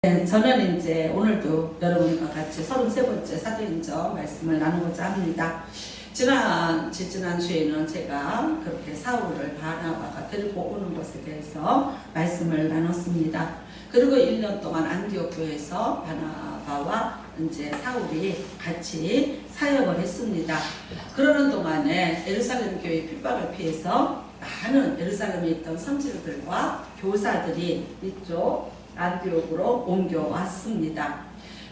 네, 저는 이제 오늘도 여러분과 같이 33번째 사도행전 말씀을 나누고자 합니다. 지난주에는 제가 그렇게 사울을 바나바가 데리고 오는 것에 대해서 말씀을 나눴습니다. 그리고 1년 동안 안디옥 교회에서 바나바와 이제 사울이 같이 사역을 했습니다. 그러는 동안에 예루살렘 교회 핍박을 피해서 많은 예루살렘에 있던 선지자들과 교사들이 이쪽 안디옥으로 옮겨왔습니다.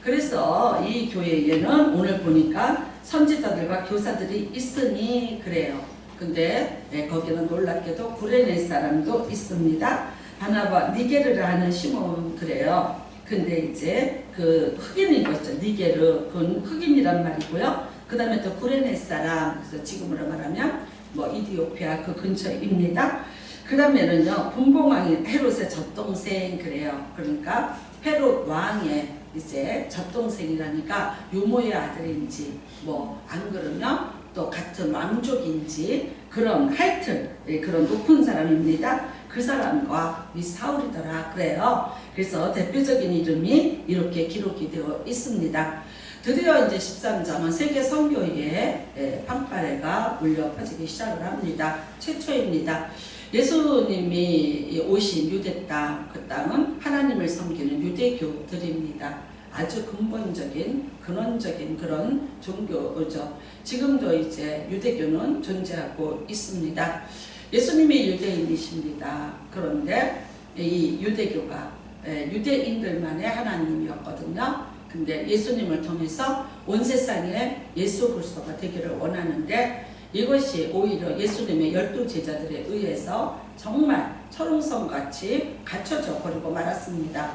그래서 이 교회에는 오늘 보니까 선지자들과 교사들이 있으니 그래요. 근데 거기는 놀랍게도 구레네 사람도 있습니다. 바나바 니게르라 하는 시몬 그래요. 근데 이제 그 흑인인 거죠. 니게르 그건 흑인이란 말이고요. 그 다음에 또 구레네 사람, 그래서 지금으로 말하면 뭐 이디오피아 그 근처입니다. 그 다음에는요, 분봉왕이 헤롯의 젖동생 그래요. 그러니까 헤롯 왕의 이제 젖동생이라니까 유모의 아들인지 뭐 안 그러면 또 같은 왕족인지 그런 하여튼 그런 높은 사람입니다. 그 사람과 이 사울이더라 그래요. 그래서 대표적인 이름이 이렇게 기록이 되어 있습니다. 드디어 이제 13장은 세계 선교에 빵빠레가 울려 퍼지기 시작을 합니다. 최초입니다. 예수님이 오신 유대 땅, 그 땅은 하나님을 섬기는 유대교들입니다. 아주 근본적인, 근원적인 그런 종교죠. 지금도 이제 유대교는 존재하고 있습니다. 예수님이 유대인이십니다. 그런데 이 유대교가 유대인들만의 하나님이었거든요. 근데 예수님을 통해서 온 세상에 예수 그리스도가 되기를 원하는데 이것이 오히려 예수님의 12제자들에 의해서 정말 철옹성같이 갖춰져 버리고 말았습니다.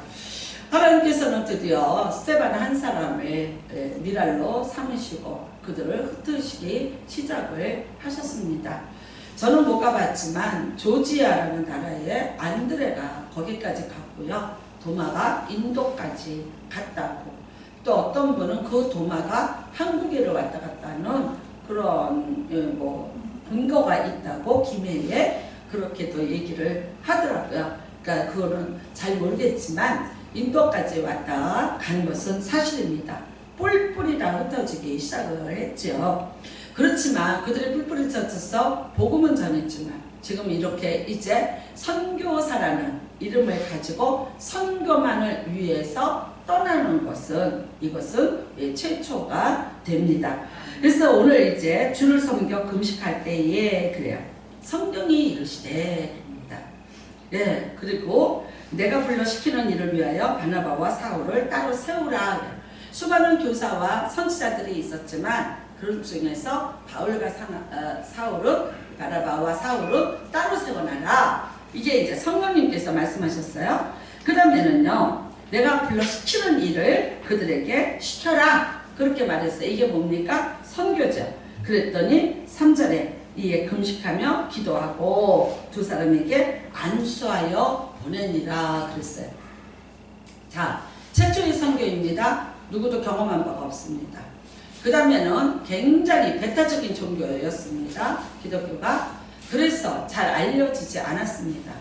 하나님께서는 드디어 스데반 한 사람을 미랄로 삼으시고 그들을 흩으시기 시작을 하셨습니다. 저는 못 가봤지만 조지아라는 나라에 안드레가 거기까지 갔고요. 도마가 인도까지 갔다고, 또 어떤 분은 그 도마가 한국에를 왔다 갔다 하는 그런 뭐 근거가 있다고 김해에 그렇게도 얘기를 하더라고요. 그러니까 그거는 잘 모르겠지만 인도까지 왔다 간 것은 사실입니다. 뿔뿔이라 흩어지기 시작을 했죠. 그렇지만 그들이 뿔뿔이 흩어져서 복음은 전했지만 지금 이렇게 이제 선교사라는 이름을 가지고 선교만을 위해서 떠나는 것은 이것은 최초가 됩니다. 그래서 오늘 이제 주를 섬겨 금식할 때에 그래요. 성경이 이르시되입니다. 네, 그리고 내가 불러 시키는 일을 위하여 바나바와 사울을 따로 세우라. 수많은 교사와 선지자들이 있었지만 그 중에서 바울과 사울은 바나바와 사울은 따로 세워놔라. 이게 이제 성령님께서 말씀하셨어요. 그 다음에는요, 내가 불러 시키는 일을 그들에게 시켜라. 그렇게 말했어요. 이게 뭡니까? 선교죠. 그랬더니 3절에 이에 금식하며 기도하고 두 사람에게 안수하여 보내니라 그랬어요. 자, 최초의 선교입니다. 누구도 경험한 바가 없습니다. 그 다음에는 굉장히 배타적인 종교였습니다. 기독교가. 그래서 잘 알려지지 않았습니다.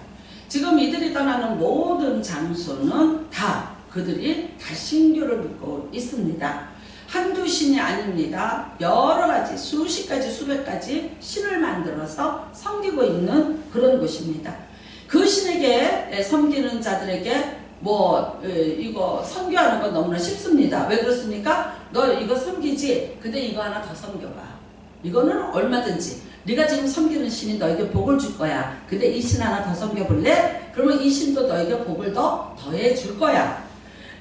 지금 이들이 떠나는 모든 장소는 다 그들이 다 신교를 믿고 있습니다. 한두 신이 아닙니다. 여러 가지, 수십 가지, 수백 가지 신을 만들어서 섬기고 있는 그런 곳입니다. 그 신에게 섬기는 자들에게 이거 섬겨하는 건 너무나 쉽습니다. 왜 그렇습니까? 너 이거 섬기지? 근데 이거 하나 더 섬겨봐. 이거는 얼마든지. 네가 지금 섬기는 신이 너에게 복을 줄 거야. 근데 이 신 하나 더 섬겨볼래? 그러면 이 신도 너에게 복을 더 더해 줄 거야.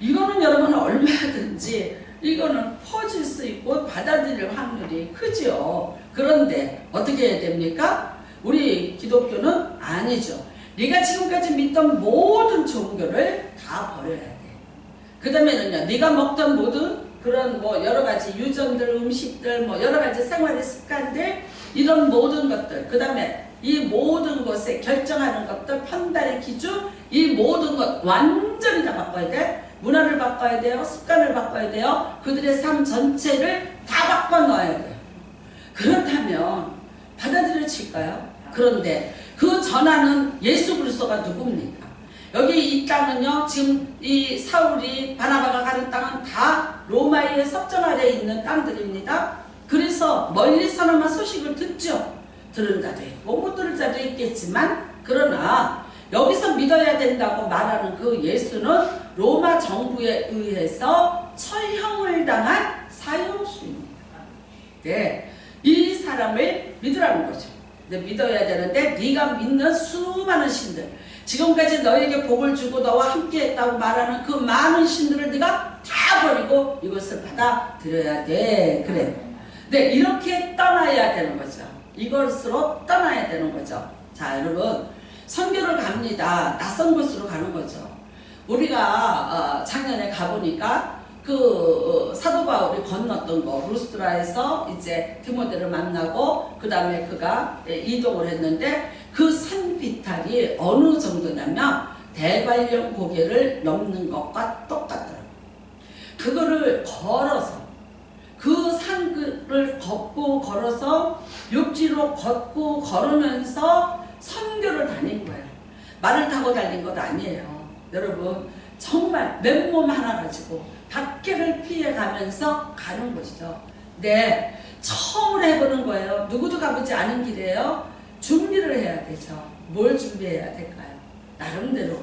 이거는 여러분 얼마든지 이거는 퍼질 수 있고 받아들일 확률이 크죠. 그런데 어떻게 해야 됩니까? 우리 기독교는 아니죠. 네가 지금까지 믿던 모든 종교를 다 버려야 돼. 그 다음에는요, 네가 먹던 모든 그런 뭐 여러 가지 유전들, 음식들, 뭐 여러 가지 생활의 습관들, 이런 모든 것들, 그 다음에 이 모든 것에 결정하는 것들, 판단의 기준, 이 모든 것 완전히 다 바꿔야 돼. 문화를 바꿔야 돼요. 습관을 바꿔야 돼요. 그들의 삶 전체를 다 바꿔 넣어야 돼요. 그렇다면 받아들여질까요? 그런데 그 전하는 예수 그리스도가 누굽니까? 여기 이 땅은요, 지금 이 사울이 바나바가 가는 땅은 다 로마의 섭정 아래에 있는 땅들입니다. 그래서 멀리서나마 소식을 듣죠. 들은 자도 있고 못 들은 자도 있겠지만, 그러나 여기서 믿어야 된다고 말하는 그 예수는 로마 정부에 의해서 처형을 당한 사형수입니다. 네, 이 사람을 믿으라는 거죠. 근데 믿어야 되는데 네가 믿는 수많은 신들, 지금까지 너에게 복을 주고 너와 함께 했다고 말하는 그 많은 신들을 네가 다 버리고 이것을 받아들여야 돼. 그래. 네, 이렇게 떠나야 되는 거죠. 이것으로 떠나야 되는 거죠. 자, 여러분, 선교를 갑니다. 낯선 곳으로 가는 거죠. 우리가 작년에 가보니까 그 사도 바울이 건넜던 거, 루스드라에서 이제 디모데를 만나고 그 다음에 그가 이동을 했는데, 그 산비탈이 어느 정도냐면 대관령 고개를 넘는 것과 똑같더라고요. 그거를 걸어서, 그 산을 걷고 걸어서 육지로 걷고 걸으면서 선교를 다닌 거예요. 말을 타고 달린 것 아니에요. 여러분, 정말 맨몸 하나 가지고 박해를 피해가면서 가는 것이죠. 네, 처음으로 해보는 거예요. 누구도 가보지 않은 길이에요. 준비를 해야 되죠. 뭘 준비해야 될까요? 나름대로.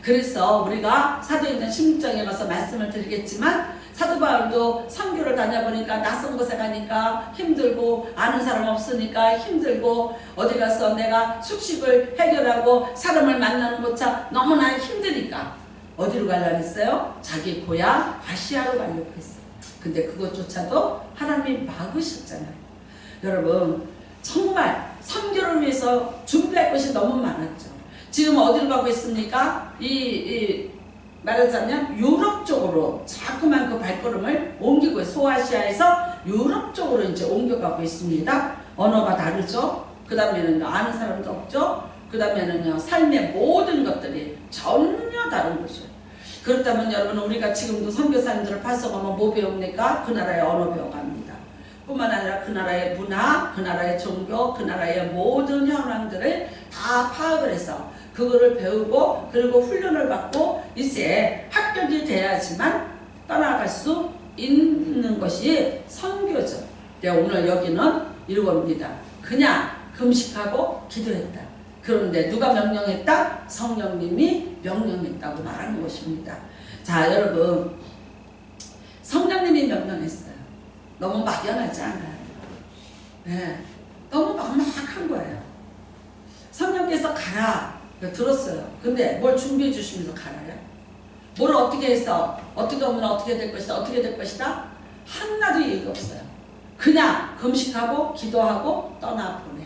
그래서 우리가 사도행전 16장에 가서 말씀을 드리겠지만, 사도 바울도 선교를 다녀보니까 낯선 곳에 가니까 힘들고, 아는 사람 없으니까 힘들고, 어디 가서 내가 숙식을 해결하고 사람을 만나는 것차 너무나 힘드니까 어디로 가려고 했어요? 자기 고향 아시아로 가려고 했어요. 근데 그것조차도 하나님이 막으셨잖아요. 여러분, 정말 선교를 위해서 준비할 것이 너무 많았죠. 지금 어디로 가고 있습니까? 말하자면 유럽 쪽으로 자꾸만 그 발걸음을 옮기고, 소아시아에서 유럽 쪽으로 이제 옮겨가고 있습니다. 언어가 다르죠. 그 다음에는 아는 사람도 없죠. 그 다음에는요, 삶의 모든 것들이 전혀 다른 거죠. 그렇다면 여러분, 우리가 지금도 선교사님들을 파송하면 뭐 배웁니까? 그 나라의 언어 배워갑니다. 뿐만 아니라 그 나라의 문화, 그 나라의 종교, 그 나라의 모든 현황들을 다 파악을 해서 그거를 배우고, 그리고 훈련을 받고 이제 합격이 돼야지만 떠나갈 수 있는 것이 선교죠. 네, 오늘 여기는 이겁니다. 그냥 금식하고 기도했다. 그런데 누가 명령했다? 성령님이 명령했다고 말하는 것입니다. 자, 여러분, 성령님이 명령했어요. 너무 막연하지 않아요. 네, 너무 막막한 거예요. 성령께서 가라 들었어요. 근데 뭘 준비해 주시면서 가라요? 뭘 어떻게 해서, 어떻게 하면 어떻게 될 것이다, 어떻게 될 것이다? 하나도 얘기가 없어요. 그냥 금식하고 기도하고 떠나보내.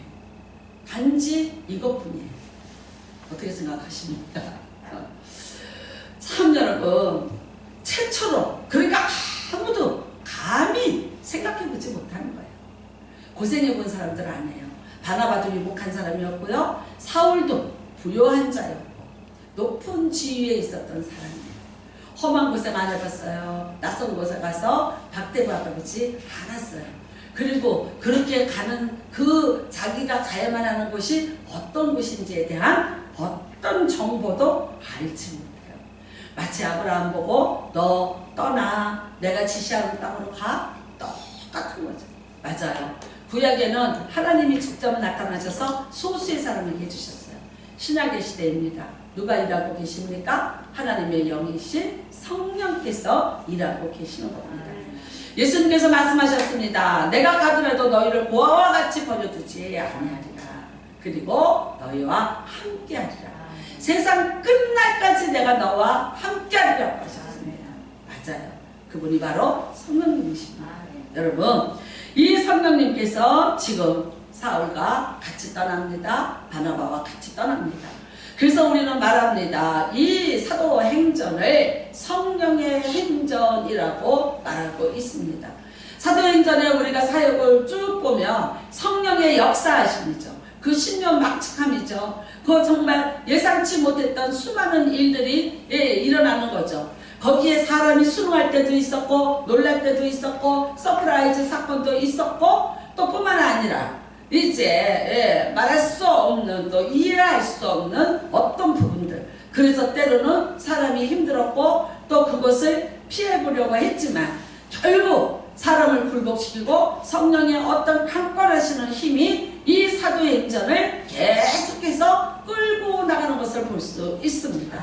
단지 이것뿐이에요. 어떻게 생각하십니까? 참, 여러분, 최초로, 그러니까 아무도 감히 생각해보지 못하는 거예요. 고생해본 사람들 아니에요. 바나바도 유복한 사람이었고요, 사울도 부요한 자였고 높은 지위에 있었던 사람이에요. 험한 고생 안 해봤어요. 낯선 곳에 가서 박대받아보지 않았어요. 그리고 그렇게 가는 그 자기가 가야만 하는 곳이 어떤 곳인지에 대한 어떤 정보도 알지 못해요. 마치 아브라함 보고 너 떠나, 내가 지시하는 땅으로 가, 똑같은 거죠. 맞아요. 구약에는 하나님이 직접 나타나셔서 소수의 사람에게 해주셨어요. 신약의 시대입니다. 누가 일하고 계십니까? 하나님의 영이신 성령께서 일하고 계시는 겁니다. 예수님께서 말씀하셨습니다. 내가 가더라도 너희를 보아와 같이 버려두지 아니하리라. 그리고 너희와 함께하리라. 세상 끝날까지 내가 너와 함께하리라고 하셨습니다. 맞아요. 그분이 바로 성령님이십니다. 여러분, 이 성령님께서 지금 사울과 같이 떠납니다. 바나바와 같이 떠납니다. 그래서 우리는 말합니다. 이 사도행전을 성령의 행전이라고 말하고 있습니다. 사도행전에 우리가 사역을 쭉 보면 성령의 역사하심이죠. 그 신묘막측함이죠. 그 정말 예상치 못했던 수많은 일들이 일어나는 거죠. 거기에 사람이 순응할 때도 있었고, 놀랄 때도 있었고, 서프라이즈 사건도 있었고, 또 뿐만 아니라 이제 말할 수 없는, 또 이해할 수 없는 어떤 부분들, 그래서 때로는 사람이 힘들었고 또 그것을 피해보려고 했지만 결국 사람을 굴복시키고 성령의 어떤 강권하시는 힘이 이 사도행전을 계속해서 끌고 나가는 것을 볼 수 있습니다.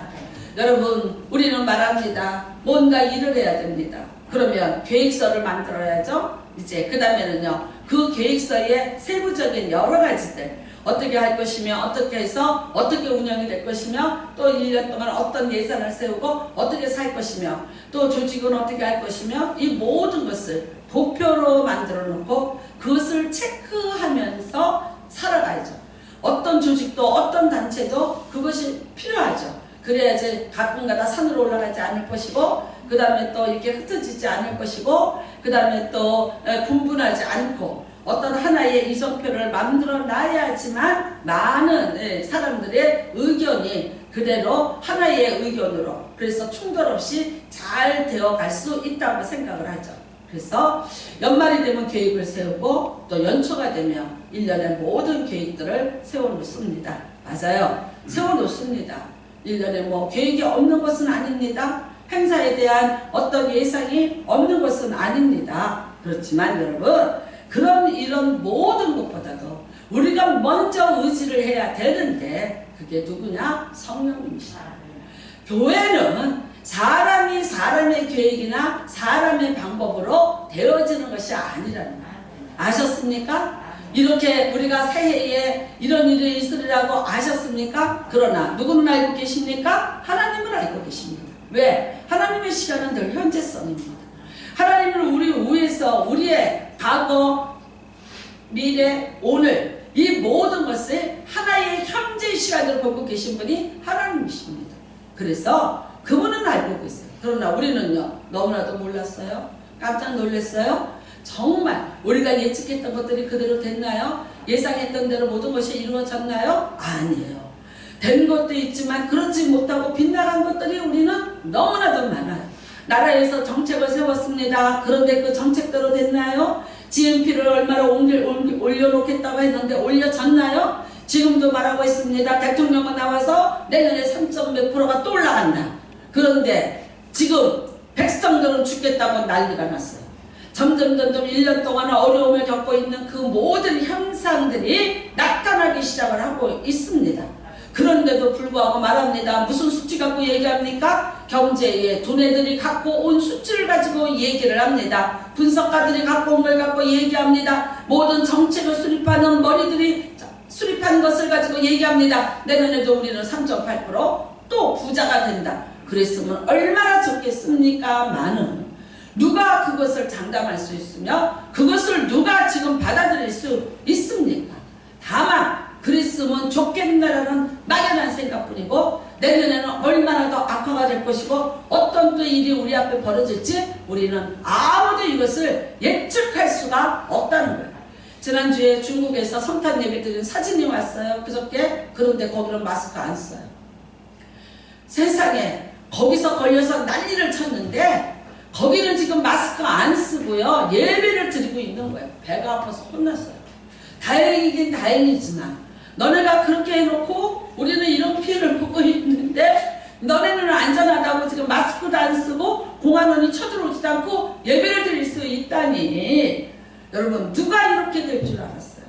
여러분, 우리는 말합니다. 뭔가 일을 해야 됩니다. 그러면 계획서를 만들어야죠. 이제 그 다음에는요, 그 계획서에 세부적인 여러 가지들, 어떻게 할 것이며 어떻게 해서 어떻게 운영이 될 것이며 또 1년 동안 어떤 예산을 세우고 어떻게 살 것이며 또 조직은 어떻게 할 것이며 이 모든 것을 도표로 만들어 놓고 그것을 체크하면서 살아가야죠. 어떤 조직도 어떤 단체도 그것이 필요하죠. 그래야지 가끔가다 산으로 올라가지 않을 것이고 그 다음에 또 이렇게 흩어지지 않을 것이고 그 다음에 또 분분하지 않고 어떤 하나의 이정표를 만들어 놔야지만 많은 사람들의 의견이 그대로 하나의 의견으로 그래서 충돌 없이 잘 되어 갈 수 있다고 생각을 하죠. 그래서 연말이 되면 계획을 세우고 또 연초가 되면 1년의 모든 계획들을 세워놓습니다. 맞아요. 세워놓습니다. 1년에 뭐 계획이 없는 것은 아닙니다. 행사에 대한 어떤 예상이 없는 것은 아닙니다. 그렇지만 여러분, 그런 이런 모든 것보다도 우리가 먼저 의지를 해야 되는데 그게 누구냐? 성령님이시다. 교회는 사람이 사람의 계획이나 사람의 방법으로 되어지는 것이 아니라는 거예요. 아셨습니까? 이렇게 우리가 새해에 이런 일이 있으리라고 아셨습니까? 그러나 누구는 알고 계십니까? 하나님은 알고 계십니다. 왜? 하나님의 시간은 늘 현재성입니다. 하나님은 우리 위해서 우리의 과거, 미래, 오늘 이 모든 것을 하나의 현재 시간으로 보고 계신 분이 하나님이십니다. 그래서 그분은 알고 있어요. 그러나 우리는요, 너무나도 몰랐어요. 깜짝 놀랐어요. 정말 우리가 예측했던 것들이 그대로 됐나요? 예상했던 대로 모든 것이 이루어졌나요? 아니에요. 된 것도 있지만 그렇지 못하고 빗나간 것들이 우리는 너무나도 많아요. 나라에서 정책을 세웠습니다. 그런데 그 정책대로 됐나요? GNP를 얼마나 올려놓겠다고 했는데 올려졌나요? 지금도 말하고 있습니다. 대통령은 나와서 내년에 3.몇 %가 또 올라간다. 그런데 지금 백성들은 죽겠다고 난리가 났어요. 점점 1년 동안 어려움을 겪고 있는 그 모든 현상들이 나타나기 시작을 하고 있습니다. 그런데도 불구하고 말합니다. 무슨 수치 갖고 얘기합니까? 경제에 두뇌들이 갖고 온 수치를 가지고 얘기를 합니다. 분석가들이 갖고 온 걸 갖고 얘기합니다. 모든 정책을 수립하는 머리들이 수립한 것을 가지고 얘기합니다. 내년에도 우리는 3.8% 부자가 된다. 그랬으면 얼마나 좋겠습니까? 많은 누가 그것을 장담할 수 있으며 그것을 누가 지금 받아들일 수 있습니까? 다만 그랬으면 좋겠나라는 막연한 생각뿐이고 내년에는 얼마나 더 악화가 될 것이고 어떤 또 일이 우리 앞에 벌어질지 우리는 아무도 이것을 예측할 수가 없다는 거예요. 지난주에 중국에서 성탄 예배 드린 사진이 왔어요. 그저께. 그런데 거기는 마스크 안 써요. 세상에 거기서 걸려서 난리를 쳤는데 거기는 지금 마스크 안 쓰고요. 예배를 드리고 있는 거예요. 배가 아파서 혼났어요. 다행이긴 다행이지만 너네가 그렇게 해놓고 우리는 이런 피해를 보고 있는데 너네는 안전하다고 지금 마스크도 안 쓰고 공안원이 쳐들어오지도 않고 예배를 드릴 수 있다니 여러분 누가 이렇게 될 줄 알았어요?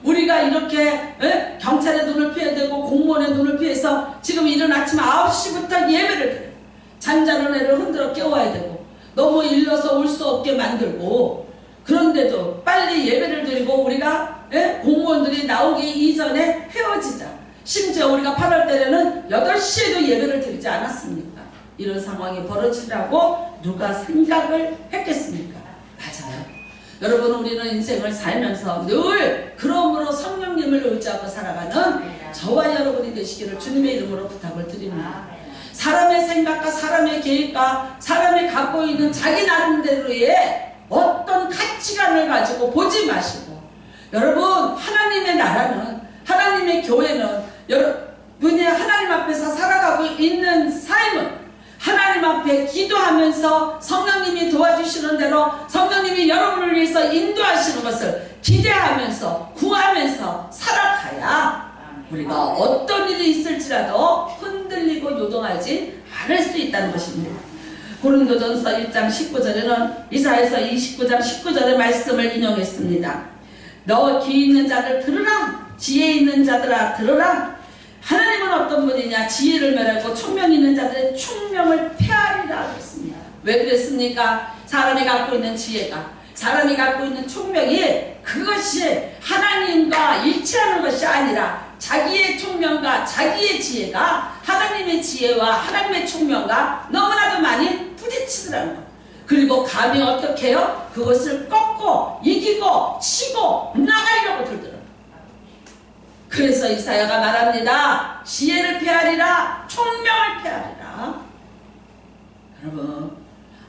우리가 이렇게 경찰의 눈을 피해야 되고 공무원의 눈을 피해서 지금 이른 아침 9시부터 예배를 드려요. 잠자는 애를 흔들어 깨워야 되고 너무 일러서 올 수 없게 만들고 그런데도 빨리 예배를 드리고 우리가 공무원들이 나오기 이전에 헤어지자. 심지어 우리가 8월 달에는 8시에도 예배를 드리지 않았습니까? 이런 상황이 벌어지라고 누가 생각을 했겠습니까? 맞아요. 여러분 우리는 인생을 살면서 늘 그러므로 성령님을 의지하고 살아가는 저와 여러분이 되시기를 주님의 이름으로 부탁을 드립니다. 사람의 생각과 사람의 계획과 사람이 갖고 있는 자기 나름대로의 어떤 가치관을 가지고 보지 마시고 여러분 하나님의 나라는 하나님의 교회는 여러분이 하나님 앞에서 살아가고 있는 삶은 하나님 앞에 기도하면서 성령님이 도와주시는 대로 성령님이 여러분을 위해서 인도하시는 것을 기대하면서 구하면서 살아가야 우리가 어떤 일이 있을지라도 흔들리고 요동하지 않을 수 있다는 것입니다. 고린도전서 1장 19절에는 이사야서 29장 19절의 말씀을 인용했습니다. 너 기 있는 자들 들으라, 지혜 있는 자들아 들으라. 하나님은 어떤 분이냐? 지혜를 멸하고 총명 있는 자들의 총명을 폐하리라 했습니다. 왜 그랬습니까? 사람이 갖고 있는 지혜가, 사람이 갖고 있는 총명이 그것이 하나님과 일치하는 것이 아니라 자기의 총명과 자기의 지혜가 하나님의 지혜와 하나님의 총명과 너무나도 많이 부딪히더라는 것. 그리고 감히 어떻게 해요? 그것을 꺾고 이기고 치고 나가려고 들더라고요. 그래서 이사야가 말합니다. 지혜를 폐하리라, 총명을 폐하리라. 여러분,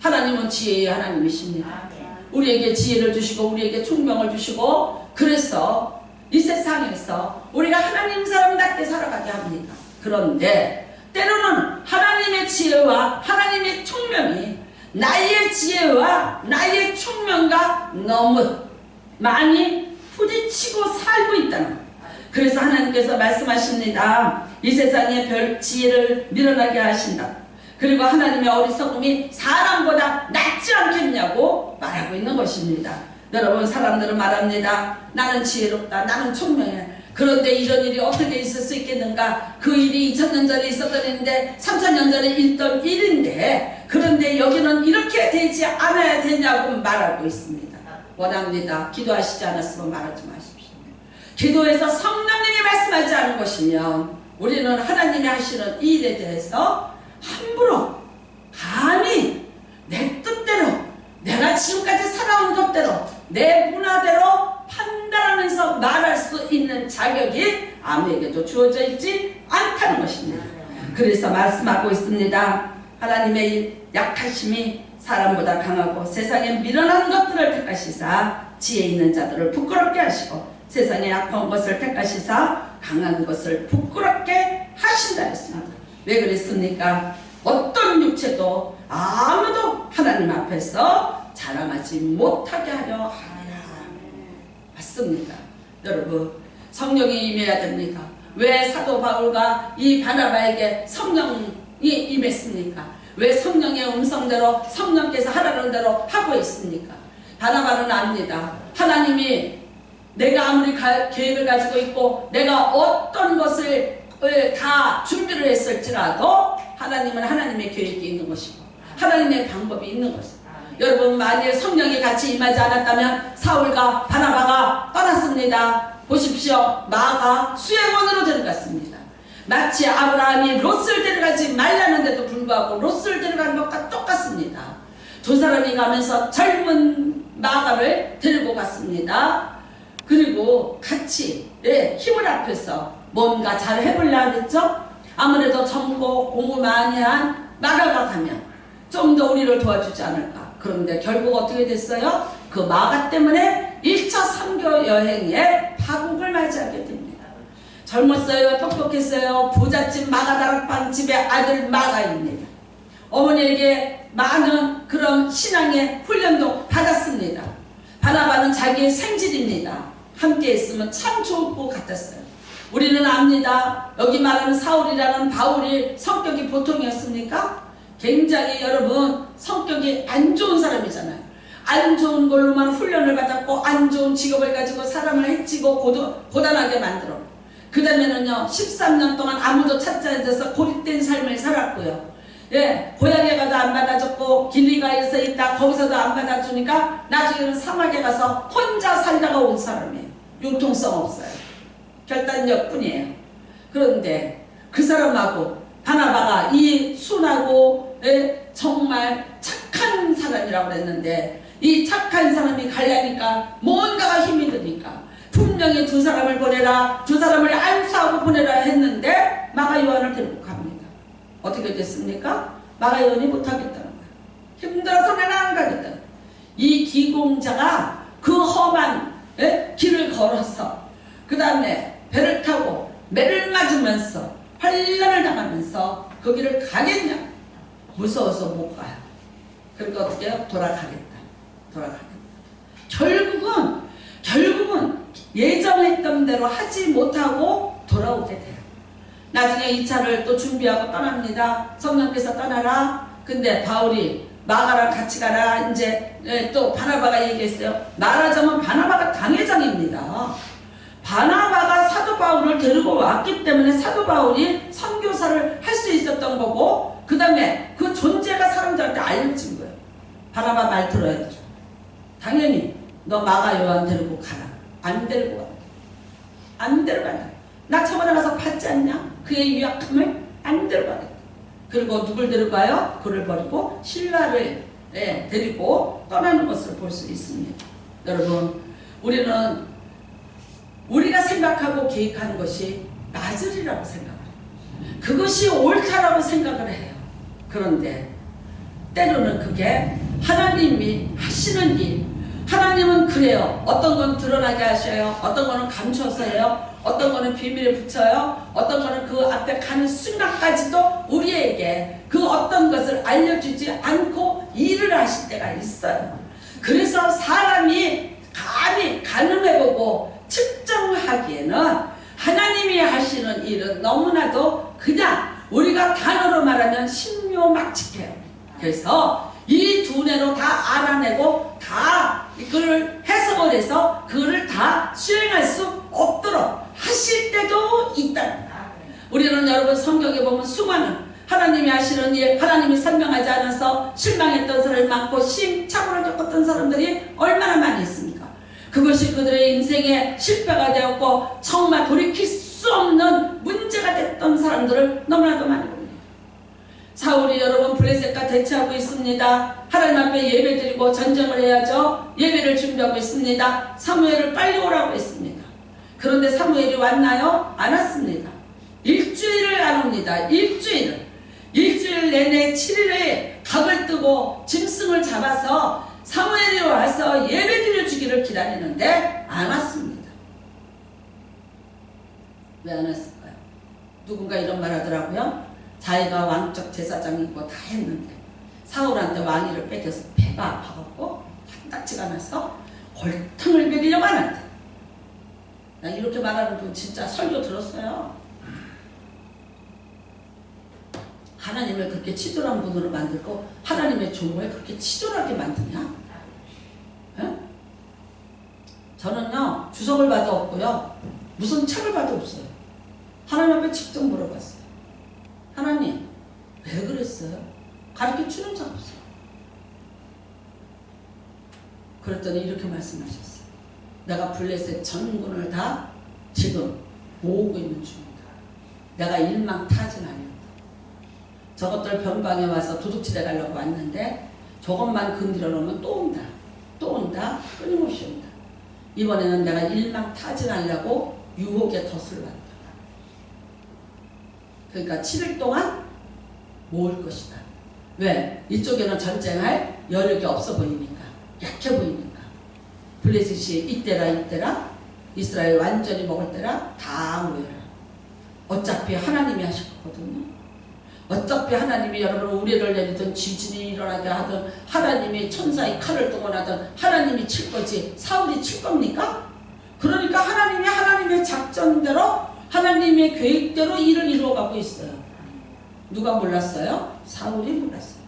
하나님은 지혜의 하나님이십니다. 우리에게 지혜를 주시고 우리에게 총명을 주시고, 그래서 이 세상에서 우리가 하나님 사람답게 살아가게 합니다. 그런데 때로는 하나님의 지혜와 하나님의 총명이 나의 지혜와 나의 총명과 너무 많이 부딪히고 살고 있다는 거예요. 그래서 하나님께서 말씀하십니다. 이 세상에 별 지혜를 밀어나게 하신다. 그리고 하나님의 어리석음이 사람보다 낫지 않겠냐고 말하고 있는 것입니다. 여러분, 사람들은 말합니다. 나는 지혜롭다, 나는 총명해. 그런데 이런 일이 어떻게 있을 수 있겠는가? 그 일이 2000년 전에 있었던 일인데 3000년 전에 있던 일인데, 그런데 여기는 이렇게 되지 않아야 되냐고 말하고 있습니다. 원합니다. 기도하시지 않았으면 말하지 마십시오. 기도에서 성령님이 말씀하지 않은 것이면 우리는 하나님이 하시는 이 일에 대해서 함부로 감히 내 뜻대로, 내가 지금까지 살아온 것대로, 내 문화대로 판단하면서 말할 수 있는 자격이 아무에게도 주어져 있지 않다는 것입니다. 그래서 말씀하고 있습니다. 하나님의 약하심이 사람보다 강하고 세상에 미련한 것들을 택하시사 지혜 있는 자들을 부끄럽게 하시고 세상에 약한 것을 택하시사 강한 것을 부끄럽게 하신다 했습니다. 왜 그랬습니까? 어떤 육체도 아무도 하나님 앞에서 자랑하지 못하게 하려 하느라. 맞습니다. 여러분, 성령이 임해야 됩니다. 왜 사도 바울과 이 바나바에게 성령이 임했습니까? 왜 성령의 음성대로 성령께서 하라는 대로 하고 있습니까? 바나바는 압니다. 하나님이 내가 아무리 계획을 가지고 있고 내가 어떤 것을 다 준비를 했을지라도 하나님은 하나님의 계획이 있는 것이고 하나님의 방법이 있는 것입니다. 여러분, 만일 성령이 같이 임하지 않았다면 사울과 바나바가 떠났습니다. 보십시오. 마가 수행원으로 데려갔습니다. 마치 아브라함이 롯을 데려가지 말라는데도 불구하고 롯을 데려간 것과 똑같습니다. 두 사람이 가면서 젊은 마가를 데리고 갔습니다. 그리고 같이 힘을 합해서 뭔가 잘 해보려 했죠. 아무래도 젊고 공부 많이 한 마가가 가면 좀 더 우리를 도와주지 않을까. 그런데 결국 어떻게 됐어요? 그 마가 때문에 1차 선교 여행에 파국을 맞이하게 됩니다. 젊었어요. 똑똑했어요. 부잣집 마가다락방 집의 아들 마가입니다. 어머니에게 많은 그런 신앙의 훈련도 받았습니다. 바나바는 자기의 생질입니다. 함께 있으면 참 좋을 것 같았어요. 우리는 압니다. 여기 말하는 사울이라는 바울이 성격이 보통이었습니까? 굉장히 여러분 성격이 안 좋은 사람이잖아요. 안 좋은 걸로만 훈련을 받았고 안 좋은 직업을 가지고 사람을 해치고 고단하게 만들어. 그 다음에는요 13년 동안 아무도 찾지 않아서 고립된 삶을 살았고요. 고향에 가도 안 받아줬고 길리가에서 있다 거기서도 안 받아주니까 나중에는 사막에 가서 혼자 살다가 온 사람이에요. 융통성 없어요. 결단력뿐이에요. 그런데 그 사람하고 바나바가 이 순하고 정말 착한 사람이라고 그랬는데 이 착한 사람이 가려니까 뭔가가 힘이 드니까 분명히 두 사람을 보내라, 두 사람을 안수하고 보내라 했는데 마가 요한을 데리고 갑니다. 어떻게 됐습니까? 마가 요한이 못하겠다는 거예요. 힘들어서 내가 안 가겠다. 이 기공자가 그 험한 길을 걸어서 그 다음에 배를 타고 매를 맞으면서 환란을 당하면서 그 길을 가겠냐? 무서워서 못 가요. 그러니까 어떻게 해요? 돌아가겠다. 결국은 예정했던 대로 하지 못하고 돌아오게 돼요. 나중에 2차를 또 준비하고 떠납니다. 성령께서 떠나라. 근데 바울이 마가랑 같이 가라. 이제 또 바나바가 얘기했어요. 말하자면 바나바가 당회장입니다. 바나바가 사도 바울을 데리고 왔기 때문에 사도 바울이 선교사를 할 수 있었던 거고, 그 다음에 그 존재가 사람들한테 알려진 거예요. 바나바 말 들어야죠. 당연히 너 마가 요한 데리고 가라. 안 데리고 가. 안 데려간다. 나 저번에 가서 봤지 않냐? 그의 유약함을 안 데려가겠다. 그리고 누굴 데려가요? 그를 버리고 신라를 데리고 떠나는 것을 볼 수 있습니다. 여러분, 우리는 우리가 생각하고 계획하는 것이 맞으리라고 생각을 해요. 그것이 옳다라고 생각을 해요. 그런데 때로는 그게 하나님이 하시는 일, 하나님은 그래요. 어떤 건 드러나게 하셔요. 어떤 거는 감춰서 해요. 어떤 거는 비밀에 붙여요. 어떤 거는 그 앞에 가는 순간까지도 우리에게 그 어떤 것을 알려주지 않고 일을 하실 때가 있어요. 그래서 사람이 감히 가늠해보고 측정하기에는 하나님이 하시는 일은 너무나도 그냥 우리가 단어로 말하면 신묘막측해요. 그래서 이 두뇌로 다 알아내고 다 그걸 해석을 해서 그거를 다 수행할 수 없도록 하실 때도 있다. 우리는 여러분 성경에 보면 수많은 하나님이 하시는 일, 하나님이 설명하지 않아서 실망했던 사람이 많고 시행착오를 겪었던 사람들이 얼마나 많이 있습니까? 그것이 그들의 인생의 실패가 되었고 정말 돌이킬 수 없는 문제가 됐던 사람들을 너무나도 많이 봅니다. 사울이 여러분 블레셋과 대치하고 있습니다. 하나님 앞에 예배 드리고 전쟁을 해야죠. 예배를 준비하고 있습니다. 사무엘을 빨리 오라고 했습니다. 그런데 사무엘이 왔나요? 안 왔습니다. 일주일을 안 옵니다. 일주일 내내 7일에 각을 뜨고 짐승을 잡아서 사무엘이 와서 예배 드려주기를 기다리는데 안 왔습니다. 왜 안 왔을까요? 누군가 이런 말 하더라고요. 자기가 왕적 제사장이고 다 했는데 사울한테 왕위를 뺏겨서 배가 아파갖고 한딱지가 나서 골탕을 먹이려고 하는데, 나 이렇게 말하는 분 진짜 설교 들었어요. 하나님을 그렇게 치졸한 분으로 만들고 하나님의 종을 그렇게 치졸하게 만드냐? 에? 저는요 주석을 봐도 없고요 무슨 책을 봐도 없어요. 하나님 앞에 직접 물어봤어요. 하나님 왜 그랬어요? 가르쳐주는 적 없어요. 그랬더니 이렇게 말씀하셨어요. 내가 블레셋 전군을 다 지금 모으고 있는 중이다. 내가 일망타진하였다. 저것들 변방에 와서 도둑질해 가려고 왔는데 조금만 건드려 놓으면 또 온다. 또 온다. 끊임없이 온다. 이번에는 내가 일망타진하려고 유혹의 덫을 왔다. 그러니까 7일 동안 모을 것이다. 왜? 이쪽에는 전쟁할 여력이 없어 보이니까. 약해 보이니까. 블레셋이 이때라 이스라엘 완전히 먹을 때라 다 모여라. 어차피 하나님이 하실 거거든요. 어차피 하나님이 여러분 우레를 내리든 지진이 일어나게 하든 하나님이 천사의 칼을 동원하든 하나님이 칠 거지 사울이 칠 겁니까? 그러니까 하나님이 하나님의 작전대로 하나님의 계획대로 일을 이루어가고 있어요. 누가 몰랐어요? 사울이 몰랐어요.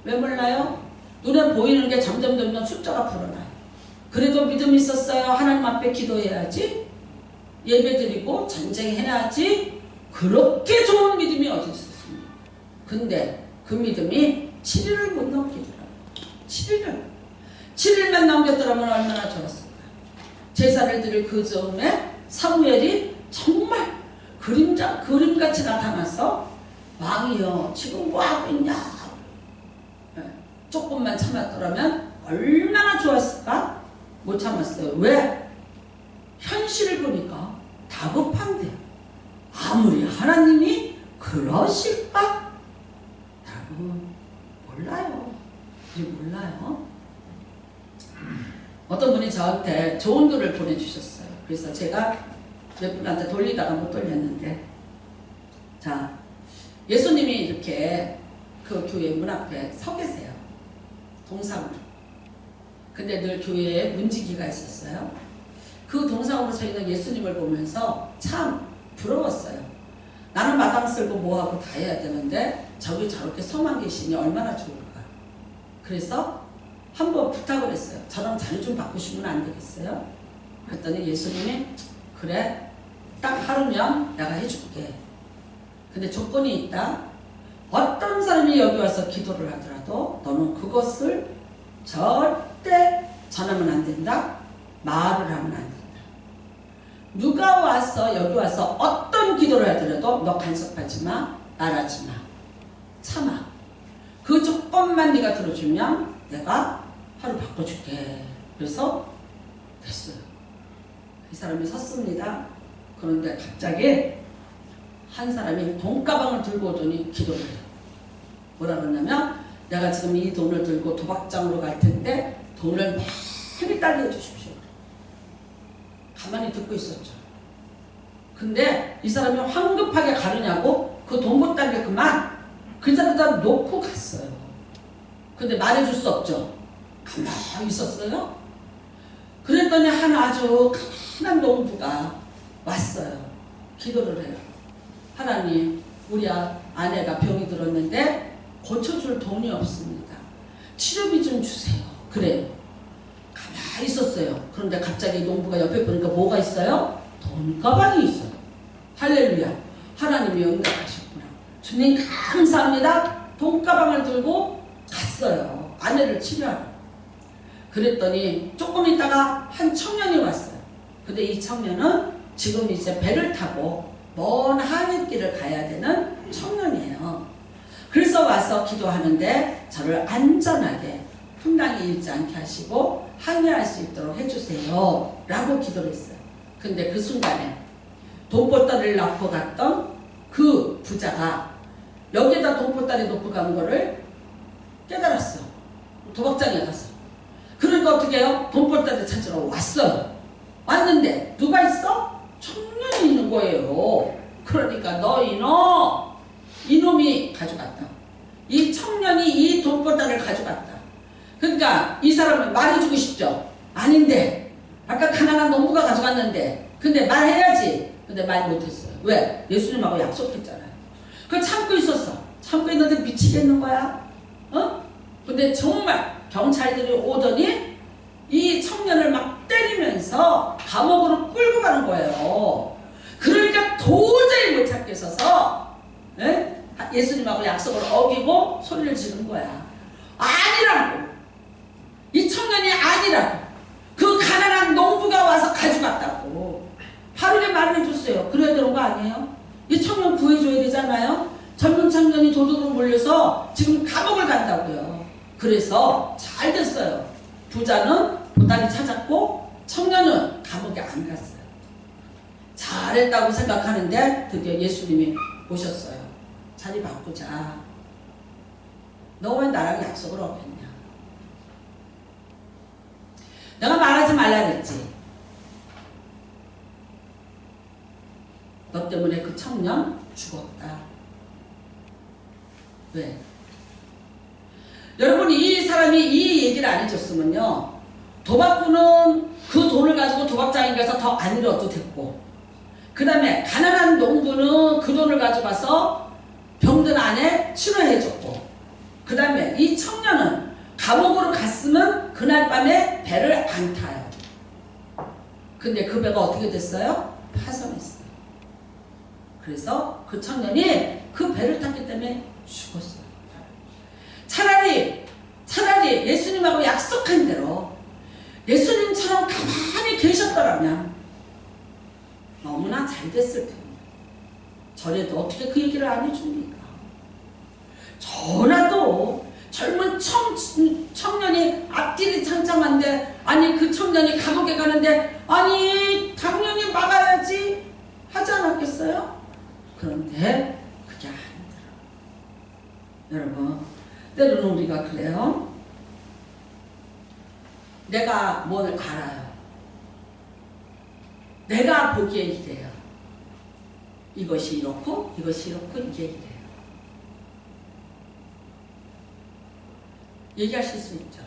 왜 몰라요? 눈에 보이는 게 점점 숫자가 불어나요. 그래도 믿음이 있었어요. 하나님 앞에 기도해야지, 예배드리고 전쟁해야지. 그렇게 좋은 믿음이 어디 있었습니까? 근데 그 믿음이 7일을 못 넘기더라고요. 7일만 넘겼더라면 얼마나 좋았을까요? 제사를 드릴 그 즈음에 사무엘이 정말 그림같이 나타나서 왕이여 지금 뭐하고 있냐. 조금만 참았더라면 얼마나 좋았을까? 못 참았어요. 왜? 현실을 보니까 다급한데 아무리 하나님이 그러실까? 라고 몰라요. 어떤 분이 저한테 좋은 글을 보내주셨어요. 그래서 제가 몇 분한테 돌리다가 못 돌렸는데, 자, 예수님이 이렇게 그 교회 문 앞에 서 계세요. 동상으로. 근데 늘 교회에 문지기가 있었어요. 그 동상으로 서 있는 예수님을 보면서 참 부러웠어요. 나는 마당 쓸고 뭐하고 다 해야 되는데 저기 저렇게 서만 계시니 얼마나 좋을까. 그래서 한번 부탁을 했어요. 저랑 자리 좀 바꾸시면 안 되겠어요? 그랬더니 예수님이 그래 딱 하루면 내가 해줄게. 근데 조건이 있다. 어떤 사람이 여기 와서 기도를 하더라도 너는 그것을 절대 전하면 안 된다. 말을 하면 안 된다. 누가 와서 여기 와서 어떤 기도를 하더라도 너 간섭하지 마. 말하지 마. 참아. 그 조건만 네가 들어주면 내가 하루 바꿔줄게. 그래서 됐어요. 이 사람이 섰습니다. 그런데 갑자기 한 사람이 돈가방을 들고 오더니 기도를 해요. 뭐라 그러냐면 내가 지금 이 돈을 들고 도박장으로 갈 텐데 돈을 많이 딸려 주십시오. 가만히 듣고 있었죠. 근데 이 사람이 황급하게 가느냐고 그 돈 못 딸려 그만 그 자리에다 놓고 갔어요. 근데 말해줄 수 없죠. 가만히 있었어요. 그랬더니 한 아주 가난한 농부가 왔어요. 기도를 해요. 하나님, 우리 아내가 병이 들었는데 고쳐줄 돈이 없습니다. 치료비 좀 주세요. 그래요. 가만히 있었어요. 그런데 갑자기 농부가 옆에 보니까 뭐가 있어요? 돈가방이 있어요. 할렐루야. 하나님이 응답하셨구나. 주님 감사합니다. 돈가방을 들고 갔어요. 아내를 치료하러. 그랬더니 조금 있다가 한 청년이 왔어요. 근데 이 청년은 지금 이제 배를 타고 먼 하늘길을 가야 되는 청년이에요. 그래서 와서 기도하는데 저를 안전하게 풍랑이 일지 않게 하시고 항해할 수 있도록 해주세요 라고 기도를 했어요. 근데 그 순간에 돈보따리를 놓고 갔던 그 부자가 여기에다 돈보따리 놓고 간 거를 깨달았어. 도박장에 가서. 그러니까 어떻게 해요? 돈보따리 찾으러 왔어요. 왔는데 누가 있어? 청년이 있는 거예요. 그러니까 너 이놈이 가져갔다. 이 청년이 이 돈보따리를 가져갔다. 그러니까 이 사람은 말해주고 싶죠. 아닌데 아까 가난한 농부가 가져갔는데 근데 말해야지. 근데 말 못했어요. 왜? 예수님하고 약속했잖아요. 그걸 참고 있었어. 참고 있는데 미치겠는 거야. 어? 근데 정말 경찰들이 오더니 이 청년을 막 때리면서 감옥으로 끌고 가는 거예요. 그러니까 도저히 못 참겠어서 예수님하고 약속을 어기고 소리를 지른 거야. 아니라고. 이 청년이 아니라고. 그 가난한 농부가 와서 가져갔다고. 바르게 말을 해줬어요. 그래야 되는 거 아니에요? 이 청년 구해줘야 되잖아요. 젊은 청년이 도둑으로 몰려서 지금 감옥을 간다고요. 그래서 잘 됐어요. 부자는 보따리 찾았고 청년은 감옥에 안 갔어요. 잘했다고 생각하는데 드디어 예수님이 오셨어요. 자리 바꾸자. 너 왜 나랑 약속을 어겼냐? 내가 말하지 말라 그랬지. 너 때문에 그 청년 죽었다. 왜? 여러분 이 사람이 이 얘기를 안 해줬으면요. 도박꾼은 그 돈을 가지고 도박장에 가서 더 안 잃어도 됐고 그 다음에 가난한 농부는 그 돈을 가져가서 병든 아내 치료해줬고 그 다음에 이 청년은 감옥으로 갔으면 그날 밤에 배를 안 타요. 근데 그 배가 어떻게 됐어요? 파손했어요. 그래서 그 청년이 그 배를 탔기 때문에 죽었어요. 차라리 예수님하고 약속한 대로 예수님처럼 가만히 계셨더라면 너무나 잘 됐을 텐데 저래도 어떻게 그 얘기를 안 해줍니까? 저라도 젊은 청년이 앞길이 창창한데 아니 그 청년이 감옥에 가는데 아니 당연히 막아야지 하지 않았겠어요? 그런데 그게 아니더라고요. 여러분 때로는 우리가 그래요. 내가 뭘 알아요. 내가 보기에 이래요. 이것이 이렇고 이것이 이렇고 이게 이래요. 얘기하실 수 있죠.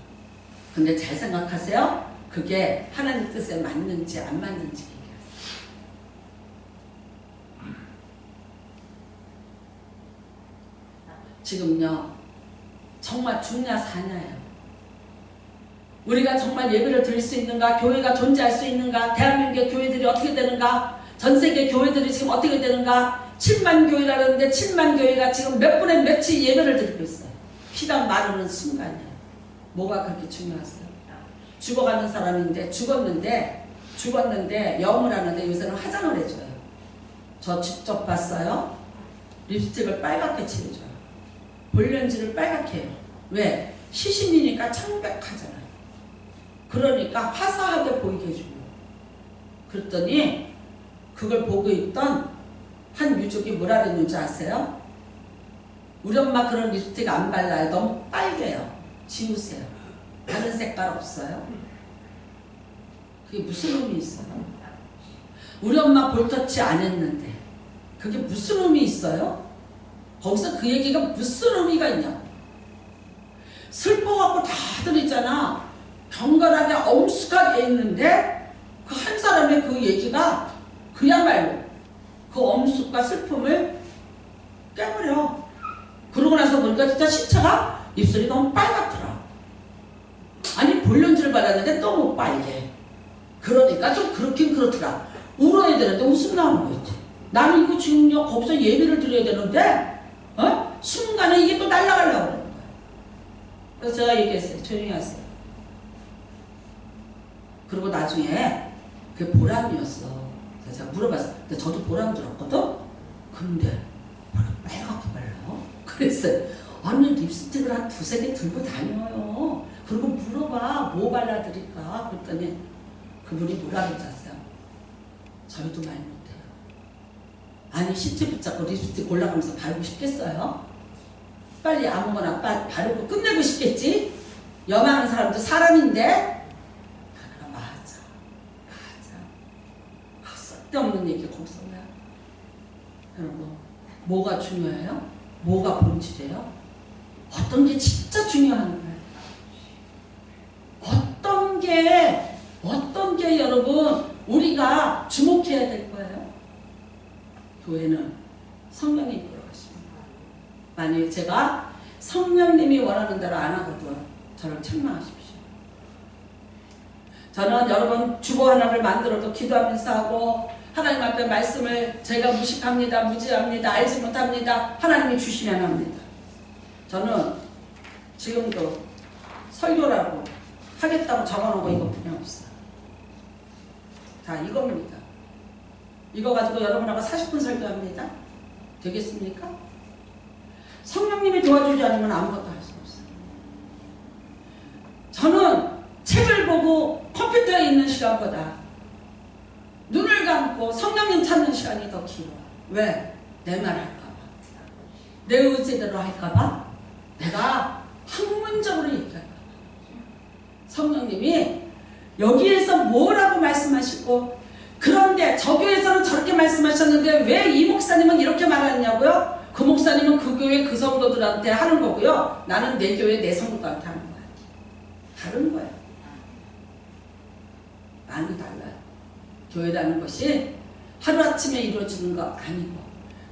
근데 잘 생각하세요. 그게 하나님 뜻에 맞는지 안 맞는지 얘기하세요. 지금요 정말 죽냐 사냐예요. 우리가 정말 예배를 드릴 수 있는가? 교회가 존재할 수 있는가? 대한민국의 교회들이 어떻게 되는가? 전세계 교회들이 지금 어떻게 되는가? 7만 교회라는데 7만 교회가 지금 몇 분의 몇이 예배를 드리고 있어요. 피가 마르는 순간이에요. 뭐가 그렇게 중요하세요? 죽어가는 사람인데 죽었는데 영을 하는데 요새는 화장을 해줘요. 저 직접 봤어요. 립스틱을 빨갛게 칠해줘요. 볼렌즈를 빨갛게 해요. 왜? 시신이니까 창백하잖아요. 그러니까 화사하게 보이게 해주고. 그랬더니 그걸 보고 있던 한 유족이 뭐라 그랬는지 아세요? 우리 엄마 그런 립스틱 안 발라요. 너무 빨개요. 지우세요. 다른 색깔 없어요? 그게 무슨 의미 있어요? 우리 엄마 볼터치 안 했는데 그게 무슨 의미 있어요? 거기서 그 얘기가 무슨 의미가 있냐? 슬퍼갖고 다들 있잖아. 경건하게 엄숙하게 있는데 그 한 사람의 그 얘기가 그야말로 그 엄숙과 슬픔을 깨버려. 그러고 나서 보니까 진짜 시체가 입술이 너무 빨갛더라. 아니 볼렌즈를 발랐는데 너무 빨개. 그러니까 좀 그렇긴 그렇더라. 울어야 되는데 웃음 나오는 거 있지. 나는 이거 지금 거기서 예배를 드려야 되는데 순간에 이게 또 날아가려고 그러는 거야. 그래서 제가 얘기했어요. 조용히 하세요. 그리고 나중에 그게 보람이었어. 그래서 제가 물어봤어요. 근데 저도 보람 들었거든? 근데 빨갛게 발라요? 그랬어요. 아니 립스틱을 한 두세 개 들고 다녀요. 그리고 물어봐. 뭐 발라드릴까? 그랬더니 그분이 뭐라 그러셨어요? 저희도 말 못해요. 아니 시체 붙잡고 립스틱 골라가면서 바르고 싶겠어요? 빨리 아무거나 바르고 끝내고 싶겠지? 염하는 사람도 사람인데 맞아. 쓸데없는 얘기 거기서 왜? 여러분 뭐가 중요해요? 뭐가 본질이에요? 어떤 게 진짜 중요한 거예요? 어떤 게 여러분 우리가 주목해야 될 거예요? 교회는 성령이 이끌어가십니다. 만약에 제가 성령님이 원하는 대로 안 하거든 저를 책망하십시오. 저는 여러분 주보 하나를 만들어도 기도하면서 하고 하나님 앞에 말씀을 제가 무식합니다. 무지합니다. 알지 못합니다. 하나님이 주시면 합니다. 저는 지금도 설교라고 하겠다고 적어놓은 거 이것뿐이 없어요. 다 이겁니다. 이거 가지고 여러분하고 40분 설교합니다. 되겠습니까? 성령님이 도와주지 않으면 아무것도 할 수 없어요. 저는 책을 보고 컴퓨터에 있는 시간보다 눈을 감고 성령님 찾는 시간이 더 길어요. 왜? 내 말 할까봐. 내 의지대로 할까봐. 내가 학문적으로 얘기할까봐. 성령님이 여기에서 뭐라고 말씀하시고 그런데 저 교회에서는 저렇게 말씀하셨는데 왜 이 목사님은 이렇게 말하느냐고요? 그 목사님은 그 교회 그 성도들한테 하는 거고요. 나는 내 교회 내 성도한테 하는 거야. 다른 거야. 많이 달라요. 교회라는 것이 하루아침에 이루어지는 거 아니고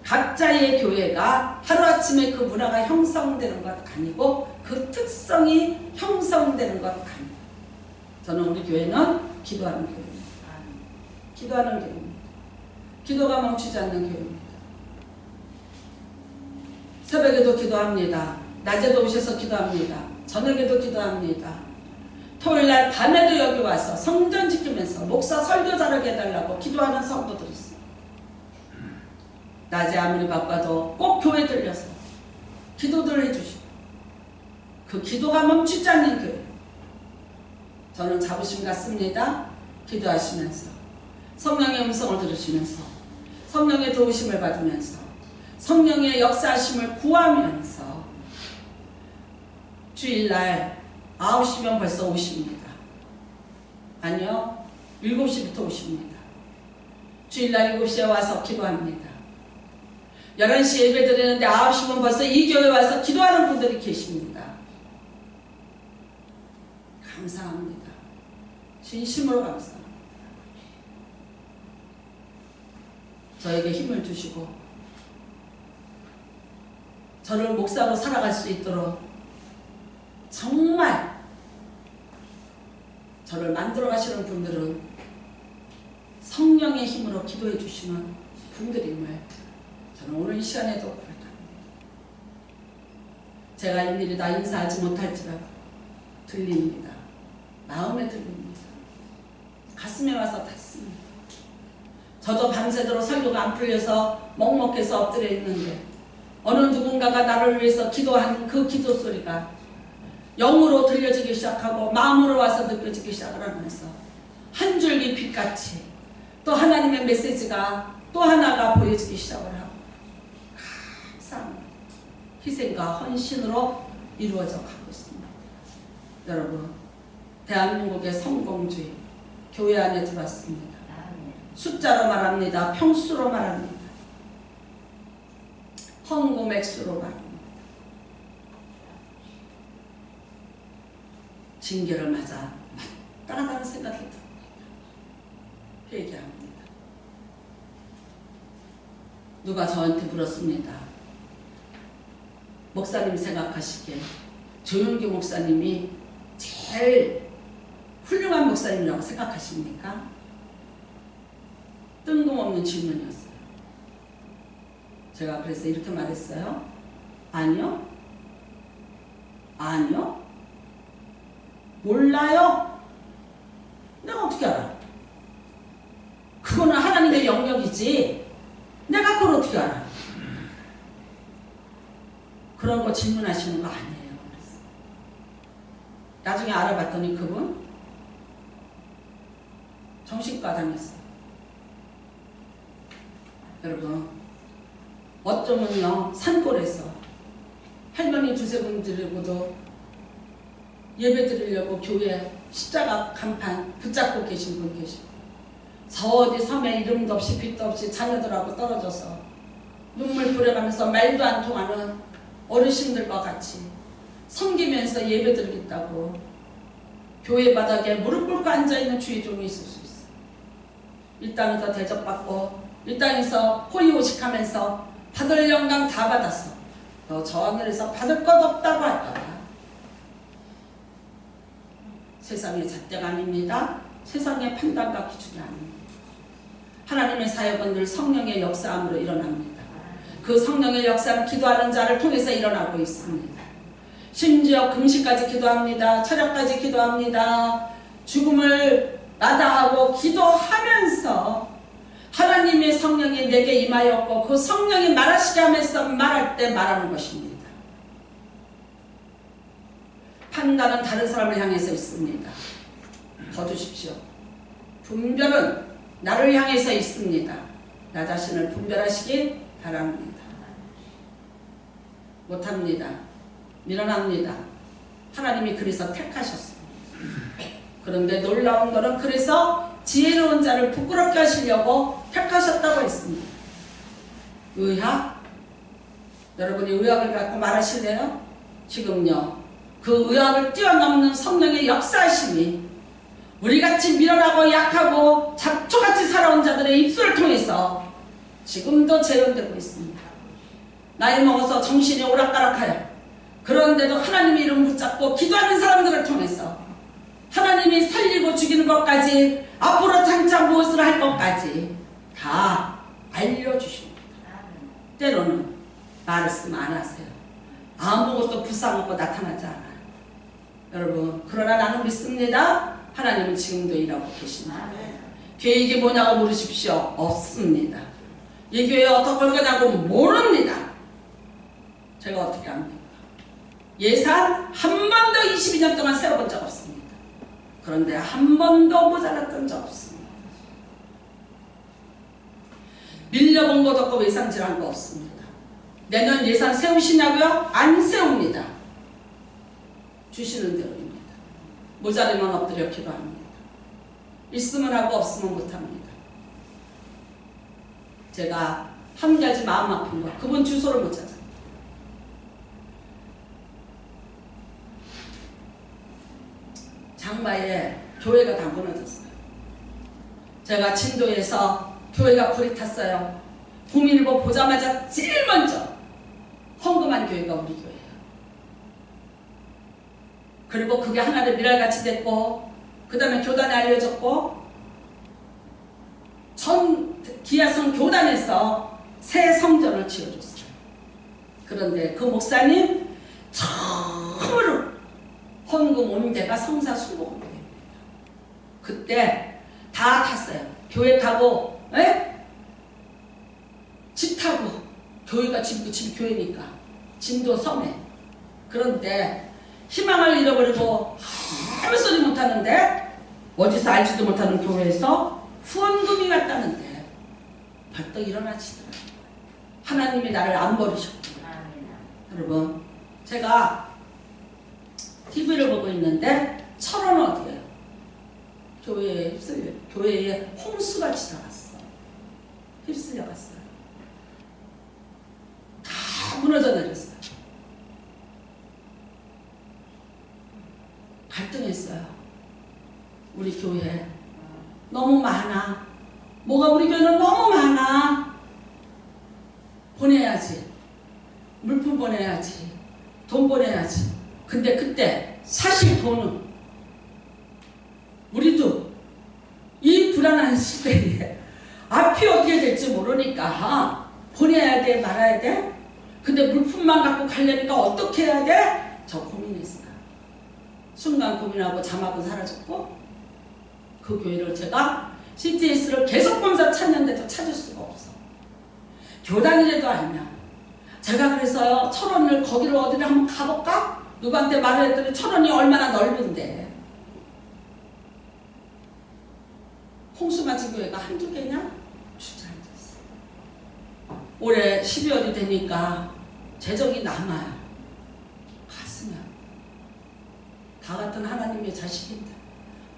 각자의 교회가 하루아침에 그 문화가 형성되는 것 아니고 그 특성이 형성되는 것 아니고 저는 우리 교회는 기도하는 교회입니다. 기도하는 교회입니다. 기도가 멈추지 않는 교회입니다. 새벽에도 기도합니다. 낮에도 오셔서 기도합니다. 저녁에도 기도합니다. 토요일날 밤에도 여기 와서 성전 지키면서 목사 설교 잘하게 해달라고 기도하는 성도들이 있어요. 낮에 아무리 바빠도 꼭 교회 들려서 기도들 해주시고 그 기도가 멈추지 않는 교회. 저는 자부심 갖습니다. 기도하시면서 성령의 음성을 들으시면서 성령의 도우심을 받으면서 성령의 역사하심을 구하면서 주일날 9시면 벌써 오십니다. 아니요. 7시부터 오십니다. 주일날 7시에 와서 기도합니다. 11시에 예배 드리는데 9시면 벌써 이 교회에 와서 기도하는 분들이 계십니다. 감사합니다. 진심으로 감사합니다. 저에게 힘을 주시고 저를 목사로 살아갈 수 있도록 정말 저를 만들어 가시는 분들은 성령의 힘으로 기도해 주시는 분들임을 저는 오늘 이 시간에도 고백합니다. 제가 일일이 다 인사하지 못할지라도 들립니다. 마음에 들립니다. 가슴에 와서 닿습니다. 저도 밤새도록 설교가 안 풀려서 먹먹해서 엎드려 있는데 어느 누군가가 나를 위해서 기도하는 그 기도 소리가 영으로 들려지기 시작하고 마음으로 와서 느껴지기 시작을 하면서 한 줄기 빛같이 또 하나님의 메시지가 또 하나가 보여지기 시작을 하고 항상 희생과 헌신으로 이루어져 가고 있습니다. 여러분, 대한민국의 성공주의 교회 안에 들어왔습니다. 숫자로 말합니다. 평수로 말합니다. 헌금 액수로 말합니다. 징계를 맞아 마땅하다는 생각이 듭니다. 회개합니다. 누가 저한테 물었습니다. 목사님 생각하시기에 조윤기 목사님이 제일 훌륭한 목사님이라고 생각하십니까? 뜬금없는 질문이었어요. 제가 그래서 이렇게 말했어요. 아니요. 아니요. 몰라요? 내가 어떻게 알아? 그거는 하나님의 영역이지 내가 그걸 어떻게 알아? 그런 거 질문하시는 거 아니에요. 나중에 알아봤더니 그분 정신과 다녔어요. 여러분, 어쩌면요 산골에서 할머니 두세 분 들고도 예배 드리려고 교회 십자가 간판 붙잡고 계신 분 계시고 저 어디 섬에 이름도 없이 빛도 없이 자녀들하고 떨어져서 눈물 뿌려가면서 말도 안 통하는 어르신들과 같이 섬기면서 예배 드리겠다고 교회 바닥에 무릎 꿇고 앉아있는 주의종이 있을 수 있어요. 이 땅에서 대접받고 이 땅에서 호의호식하면서 받을 영광 다 받았어. 너 저 하늘에서 받을 것 없다고 할까봐. 세상의 잣대가 아닙니다. 세상의 판단과 기준이 아닙니다. 하나님의 사역은 늘 성령의 역사함으로 일어납니다. 그 성령의 역사는 기도하는 자를 통해서 일어나고 있습니다. 심지어 금식까지 기도합니다. 철학까지 기도합니다. 죽음을 마다하고 기도하면서 하나님의 성령이 내게 임하였고 그 성령이 말하시게 하면서 말할 때 말하는 것입니다. 판단은 다른 사람을 향해서 있습니다. 거두십시오. 분별은 나를 향해서 있습니다. 나 자신을 분별하시기 바랍니다. 못합니다. 밀어납니다. 하나님이 그래서 택하셨습니다. 그런데 놀라운 것은 그래서 지혜로운 자를 부끄럽게 하시려고 택하셨다고 했습니다. 의학? 여러분이 의학을 갖고 말하실래요? 지금요. 그 의학을 뛰어넘는 성령의 역사하심이 우리같이 밀어나고 약하고 잡초같이 살아온 자들의 입술을 통해서 지금도 재현되고 있습니다. 나이 먹어서 정신이 오락가락하여 그런데도 하나님의 이름 붙잡고 기도하는 사람들을 통해서 하나님이 살리고 죽이는 것까지 앞으로 장차 무엇을 할 것까지 다 알려주십니다. 때로는 말씀 안 하세요. 아무것도 불쌍하고 나타나지 않아요. 여러분, 그러나 나는 믿습니다. 하나님은 지금도 일하고 계십니다. 계획이 뭐냐고 물으십시오. 없습니다. 이 교회 어떻게 할 거냐고 모릅니다. 제가 어떻게 합니까? 예산 한 번도 22년 동안 세워본 적 없습니다. 그런데 한 번도 모자랐던 적 없습니다. 밀려본 것 없고 외상질한 거 없습니다. 내년 예산 세우시냐고요? 안 세웁니다. 주시는 대로입니다. 모자르면 엎드려 기도합니다. 있으면 하고 없으면 못합니다. 제가 한 가지 마음 아픈 거, 그분 주소를 못 찾아. 장마에 교회가 다 무너졌어요. 제가 진도에서 교회가 불이 탔어요. 국민일보 보자마자 제일 먼저 헌금한 교회가 우리 교회예요. 그리고 그게 하나의 미랄같이 됐고 그 다음에 교단에 알려졌고 전 기아성 교단에서 새 성전을 지어줬어요. 그런데 그 목사님 처음으로 헌금 온 데가 성사 수목원입니다. 그때 다 탔어요. 교회 타고 집 타고 교회가 집이 교회니까 진도 섬에. 그런데 희망을 잃어버리고 아무 소리 못하는데 어디서 알지도 못하는 교회에서 후원금이 왔다는데 벌떡 일어나시더라고요. 하나님이 나를 안 버리셨구나. 여러분 제가 TV를 보고 있는데 철원 어디예요? 교회에 휩쓸려 교회에 홍수가 지나갔어. 휩쓸려갔어요. 다 무너져 내렸어요. 갈등했어요. 우리 교회 너무 많아. 뭐가 우리 교회는 너무 많아. 보내야지. 물품 보내야지. 돈 보내야지. 근데 그때 사실 돈은 우리도 이 불안한 시대에 앞이 어떻게 될지 모르니까 보내야 돼 말아야 돼? 근데 물품만 갖고 가려니까 어떻게 해야 돼? 저 고민했어요. 순간 고민하고 자막은 사라졌고 그 교회를 제가 CTS를 계속 범사 찾는데도 찾을 수가 없어. 교단이라도 아니냐. 제가 그래서요 철원을 거기를 어디를 한번 가볼까? 누구한테 말을 했더니 철원이 얼마나 넓은데 홍수 맞은 교회가 한두 개냐? 주저앉았어. 올해 12월이 되니까 재정이 남아요. 갔으면 다 같은 하나님의 자식인데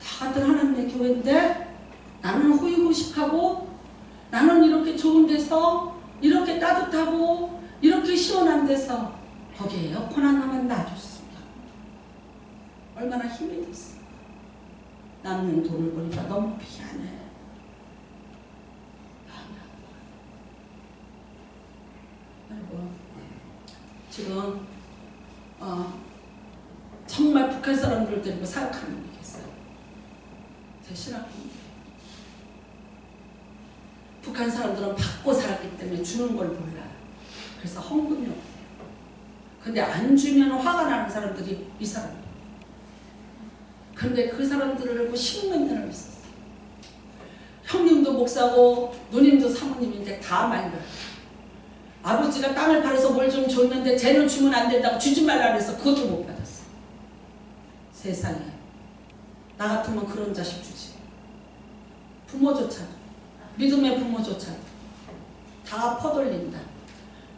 다 같은 하나님의 교회인데 나는 호의호식하고 나는 이렇게 좋은 데서 이렇게 따뜻하고 이렇게 시원한 데서 거기에 에어컨 하나만 놔줬습니다. 얼마나 힘이 됐어. 남는 돈을 보니까 너무 미안해. 그리고 지금 정말 북한 사람들을 데리고 사역하는 분이 계세요. 제 신학부인데 북한 사람들은 받고 살았기 때문에 주는 걸 몰라요. 그래서 헌금이 없대요. 근데 안 주면 화가 나는 사람들이 이 사람이에요. 근데 그 사람들을 알고 10몇 년을 있었어요. 형님도 목사고 누님도 사모님인데 다 말려요. 아버지가 땅을 팔아서 뭘 좀 줬는데 쟤는 주면 안 된다고 주지 말라 그래서 그것도 못 받았어. 세상에 나 같으면 그런 자식 주지. 부모조차도 믿음의 부모조차도 다 퍼돌린다.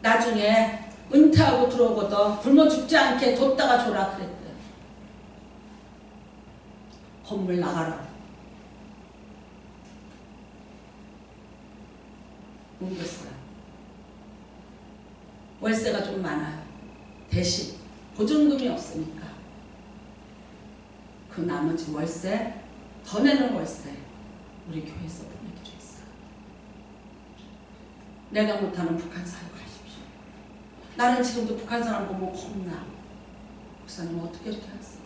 나중에 은퇴하고 들어오거든 굶어 죽지 않게 뒀다가 줘라 그랬대. 건물 나가라. 옮겼어요. 월세가 좀 많아요. 대신 보증금이 없으니까 그 나머지 월세, 더 내는 월세 우리 교회에서 보내기로 했어요. 내가 못하는 북한 사역 하십시오. 나는 지금도 북한 사람 보면 겁나. 목사님 어떻게 이렇게 하세요?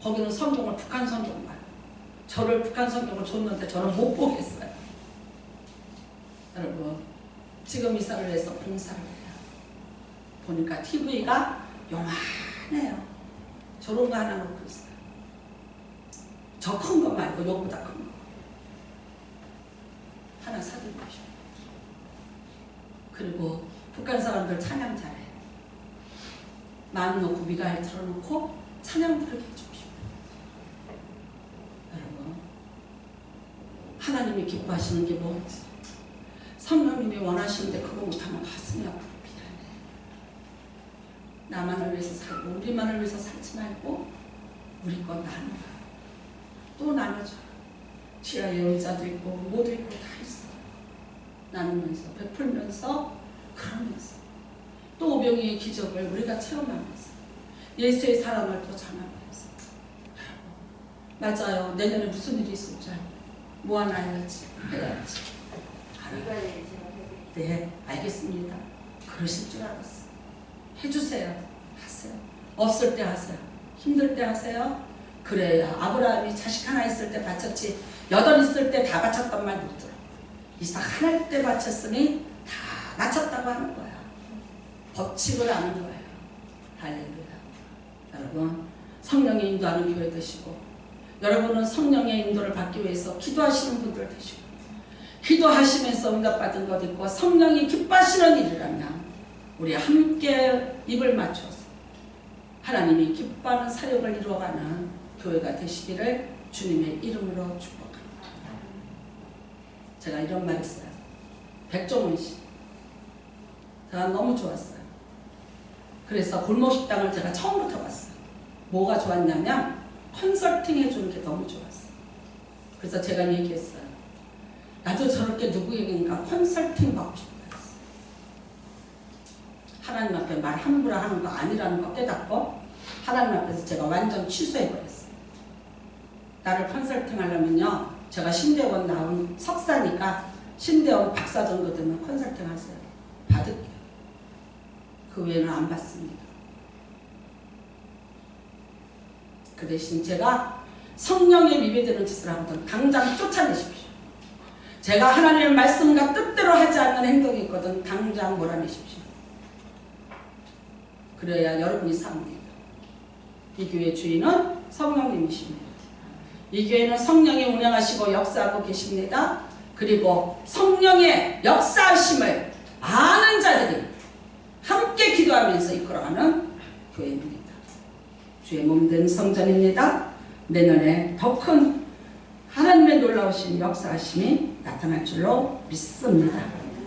거기는 성경을 북한 성경만. 저를 북한 성경을 줬는데 저는 못 보겠어요. 여러분 지금 이사를 해서 봉사를 해요. 보니까 TV가 요만해요. 저런 거 하나 놓고 있어요. 저 큰 거 말고 요거보다 큰 거. 하나 사드리고 싶어요. 그리고 북한 사람들 찬양 잘해. 마음 놓고 미가엘 틀어놓고 찬양 부르게 해주고 싶어요. 여러분 하나님이 기뻐하시는 게 뭔지 성령님이 원하시는데 그거 못하면 가슴이 아프고 미안해. 나만을 위해서 살고 우리만을 위해서 살지 말고 우리 건 나눠. 또 나눠줘. 지하에 의자도 있고 뭐도 있고 다 있어. 나누면서 베풀면서 그러면서 또 오병이의 기적을 우리가 체험하면서 예수의 사랑을 더 전하면서 맞아요. 내년에 무슨 일이 있을지 모아놔야지 해야지. 네 알겠습니다. 그러실 줄 알았어. 해주세요. 하세요. 없을 때 하세요. 힘들 때 하세요. 그래야 아브라함이 자식 하나 있을 때 바쳤지 8 있을 때 다 바쳤단 말 못 들어. 이삭 하나 때 바쳤으니 다 바쳤다고 하는 거야. 법칙을 아는 거예요. 할렐루야. 여러분 성령의 인도하는 교회 되시고 여러분은 성령의 인도를 받기 위해서 기도하시는 분들 되시고 기도하시면서 응답받은 것 있고 성령이 기뻐하시는 일이라면 우리 함께 입을 맞춰서 하나님이 기뻐하는 사역을 이루어가는 교회가 되시기를 주님의 이름으로 축복합니다. 제가 이런 말 했어요. 백종원 씨. 제가 너무 좋았어요. 그래서 골목식당을 제가 처음부터 봤어요. 뭐가 좋았냐면 컨설팅 해주는 게 너무 좋았어요. 그래서 제가 얘기했어요. 나도 저렇게 누구에게인가 컨설팅 받고 싶다. 하나님 앞에 말 함부로 하는 거 아니라는 거 깨닫고 하나님 앞에서 제가 완전 취소해버렸어요. 나를 컨설팅 하려면요. 제가 신대원 나온 석사니까 신대원 박사 정도 되면 컨설팅 하세요. 받을게요. 그 외에는 안 받습니다. 그 대신 제가 성령에 위배되는 짓을 하거든 당장 쫓아내십시오. 제가 하나님의 말씀과 뜻대로 하지 않는 행동이 있거든 당장 몰아내십시오. 그래야 여러분이 삽니다. 이 교회 주인은 성령님이십니다. 이 교회는 성령이 운영하시고 역사하고 계십니다. 그리고 성령의 역사하심을 아는 자들이 함께 기도하면서 이끌어가는 교회입니다. 주의 몸된 성전입니다. 내년에 더 큰 하나님의 놀라우신 역사하심이 나타날 줄로 믿습니다.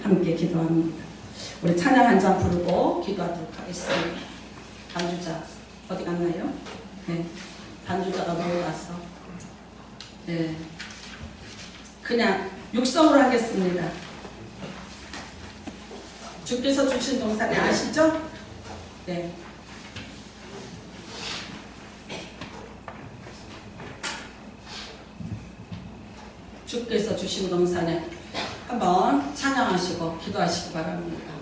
함께 기도합니다. 우리 찬양 한 장 부르고 기도하도록 하겠습니다. 반주자 어디 갔나요? 네, 반주자가 모여와서 네, 그냥 육성으로 하겠습니다. 주께서 주신 동산에 아시죠? 네. 주께서 주신 동산에 한번 찬양하시고 기도하시기 바랍니다.